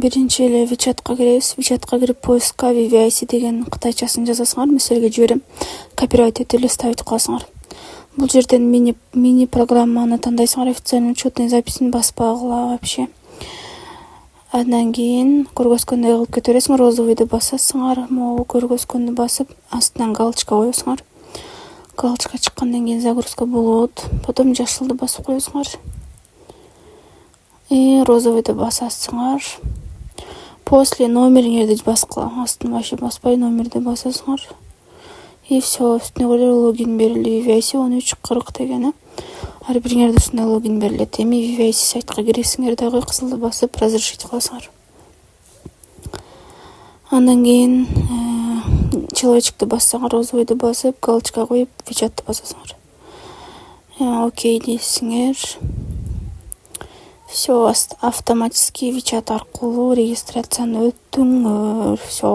Биринчи эле WeChatка киребиз. WeChatка кирип поискка VVIC деген кытайчасын жазасыңар. Мисалга жиберем. Копирайт этип эле ставить кыласыңар. Бул жерден мини программаны тандайсыңар. Официальный учетный записин баспагыла вообще. Андан кийин көргөзгөндөй кылып кете бересиңер. Розовыйды басасыңар. Могу көргөзгөндү басып, астынан галочка коесуңар. Галочка чыккандан кийин загрузка болот. Потом жашылды басып коесуңар. Розовыйды басасыңар. После номериңерди баскыла. Астын вообще баспай номерди басасыңар. И все, үстүнө көрө логин берилди. VVIC 1340 деген. Ар бириңерде үстүнө логин берилет. Эми VVIC сайтка киресиңер дагы кызылды басып разрешить кыласыңар. Андан кийин человечекти бассаңар, розовыйды басып, галочка коюп, WeChatты басасыңар. Окей дейсиңер. Все, автоматически WeChat аркылуу регистрацияны өттүңөр. Все.